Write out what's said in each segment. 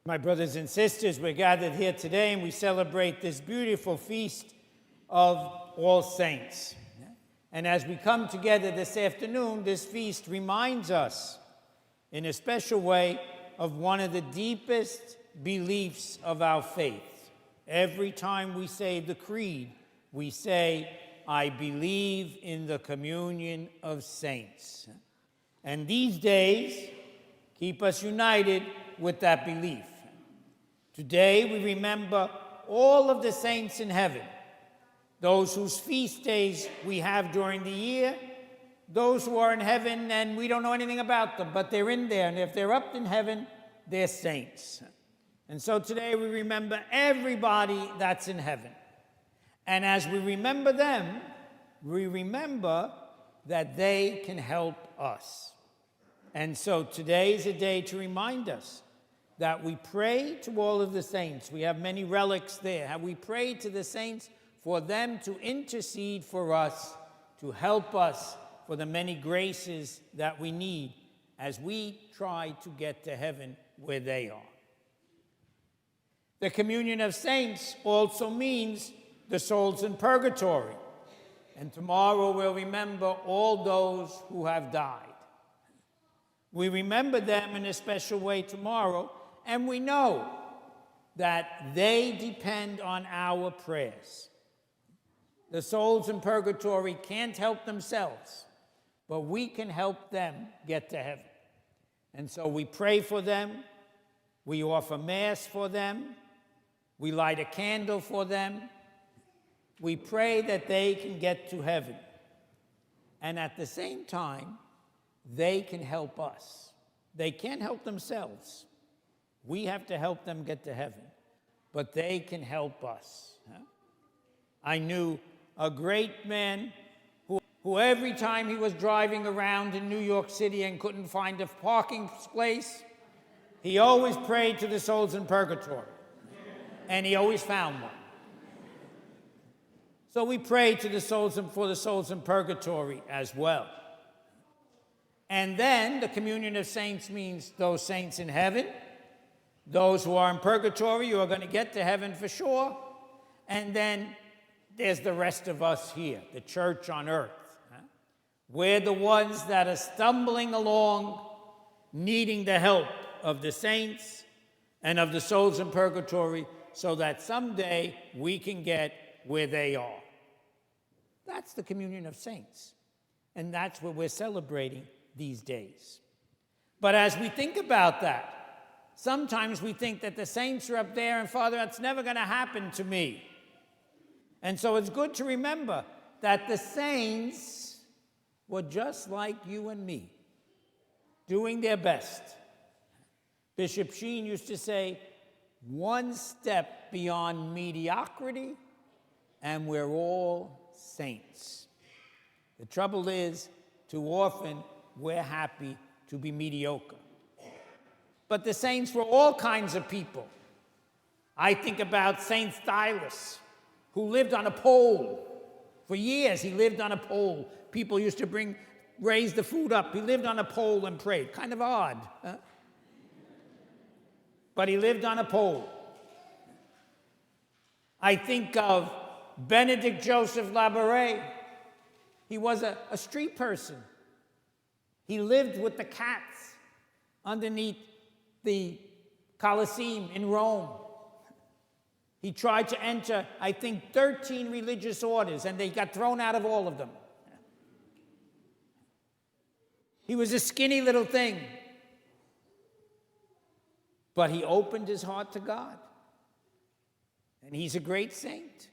My brothers and sisters, we're gathered here today and we celebrate this beautiful feast of All Saints. And as we come together this afternoon, this feast reminds us in a special way of one of the deepest beliefs of our faith. Every time we say the creed, we say, I believe in the communion of saints. And these days keep us united with that belief. Today we remember all of the saints in heaven, those whose feast days we have during the year, those who are in heaven and we don't know anything about them, but they're in there, and if they're up in heaven, they're saints. And so today we remember everybody that's in heaven. And as we remember them, we remember that they can help us. And so today is a day to remind us that we pray to all of the saints. We have many relics there. Have we prayed to the saints for them to intercede for us, to help us for the many graces that we need as we try to get to heaven where they are. The communion of saints also means the souls in purgatory. And tomorrow we'll remember all those who have died. We remember them in a special way tomorrow, and we know that they depend on our prayers. The souls in purgatory can't help themselves, but we can help them get to heaven. And so we pray for them, we offer Mass for them, we light a candle for them, we pray that they can get to heaven. And at the same time, they can help us. They can't help themselves. We have to help them get to heaven, but they can help us. I knew a great man who every time he was driving around in New York City and couldn't find a parking place, he always prayed to the souls in purgatory, and he always found one. So we pray to the souls for the souls in purgatory as well. And then the communion of saints means those saints in heaven, those who are in purgatory, you are going to get to heaven for sure. And then there's the rest of us here, the church on earth. We're the ones that are stumbling along, needing the help of the saints and of the souls in purgatory so that someday we can get where they are. That's the communion of saints. And that's what we're celebrating these days. But as we think about that, sometimes we think that the saints are up there and, Father, that's never going to happen to me. And so it's good to remember that the saints were just like you and me, doing their best. Bishop Sheen used to say, one step beyond mediocrity, and we're all saints. The trouble is, too often, we're happy to be mediocre. But the saints were all kinds of people. I think about Saint Stylus, who lived on a pole. For years, he lived on a pole. People used to raise the food up. He lived on a pole and prayed. Kind of odd, huh? But he lived on a pole. I think of Benedict Joseph Labouré. He was a street person. He lived with the cats underneath the Colosseum in Rome. He tried to enter, I think, 13 religious orders, and they got thrown out of all of them. He was a skinny little thing, but he opened his heart to God, and he's a great saint.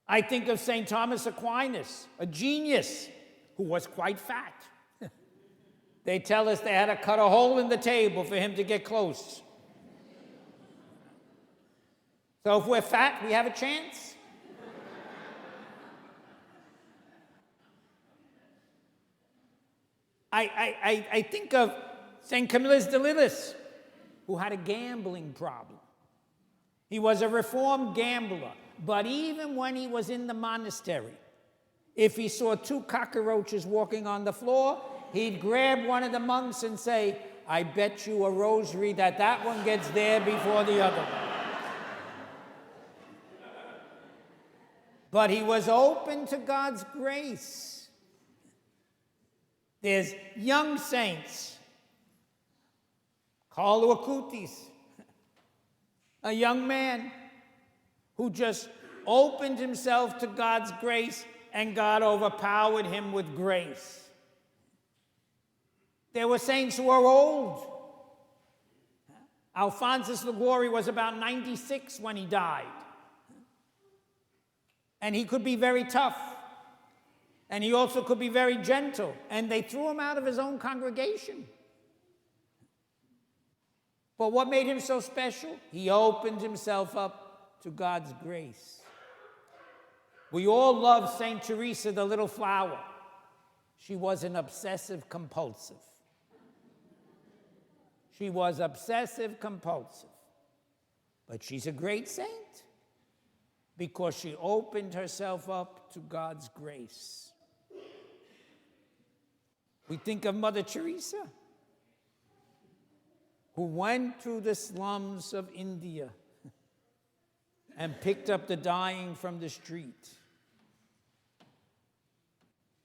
I think of St. Thomas Aquinas, a genius who was quite fat. They tell us they had to cut a hole in the table for him to get close. So if we're fat, we have a chance. I think of St. Camillus de Lillis, who had a gambling problem. He was a reformed gambler, but even when he was in the monastery, if he saw two cockroaches walking on the floor, he'd grab one of the monks and say, I bet you a rosary that one gets there before the other one. But he was open to God's grace. There's young saints. Carlo Acutis, a young man who just opened himself to God's grace, and God overpowered him with grace. There were saints who were old. Alphonsus Liguori was about 96 when he died. And he could be very tough. And he also could be very gentle. And they threw him out of his own congregation. But what made him so special? He opened himself up to God's grace. We all love St. Teresa, the little flower. She was an obsessive compulsive. She was obsessive compulsive. But she's a great saint because she opened herself up to God's grace. We think of Mother Teresa, who went through the slums of India and picked up the dying from the street.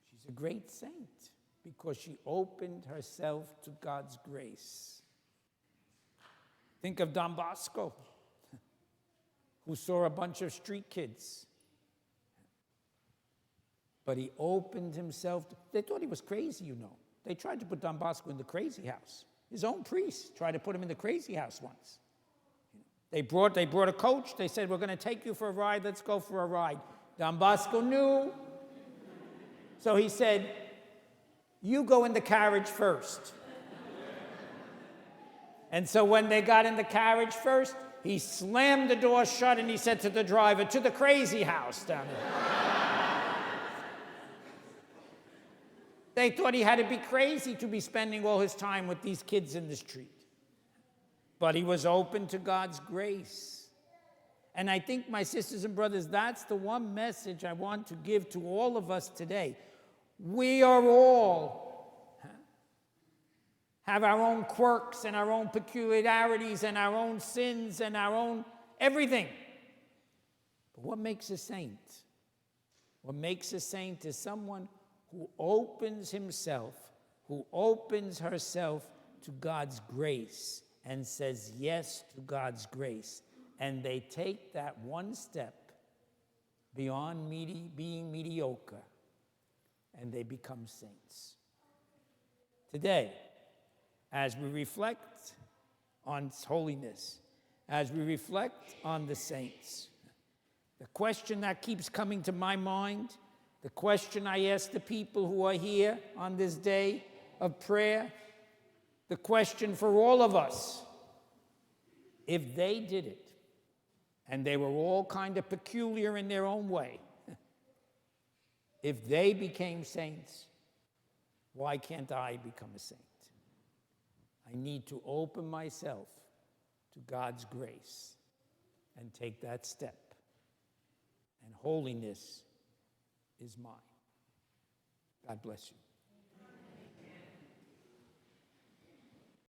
She's a great saint because she opened herself to God's grace. Think of Don Bosco, who saw a bunch of street kids. But he opened himself. They thought he was crazy, you know. They tried to put Don Bosco in the crazy house. His own priest tried to put him in the crazy house once. They brought a coach. They said, we're going to take you for a ride. Let's go for a ride. Don Bosco knew. So he said, you go in the carriage first. And so when they got in the carriage first, he slammed the door shut and he said to the driver, to the crazy house down there. They thought he had to be crazy to be spending all his time with these kids in the street. But he was open to God's grace. And I think, my sisters and brothers, that's the one message I want to give to all of us today. We are all have our own quirks and our own peculiarities and our own sins and our own everything. But what makes a saint? What makes a saint is someone who opens himself, who opens herself to God's grace and says yes to God's grace. And they take that one step beyond being mediocre, and they become saints. Today, as we reflect on holiness, as we reflect on the saints, the question that keeps coming to my mind, the question I ask the people who are here on this day of prayer, the question for all of us, if they did it, and they were all kind of peculiar in their own way, if they became saints, why can't I become a saint? I need to open myself to God's grace and take that step. And holiness is mine. God bless you.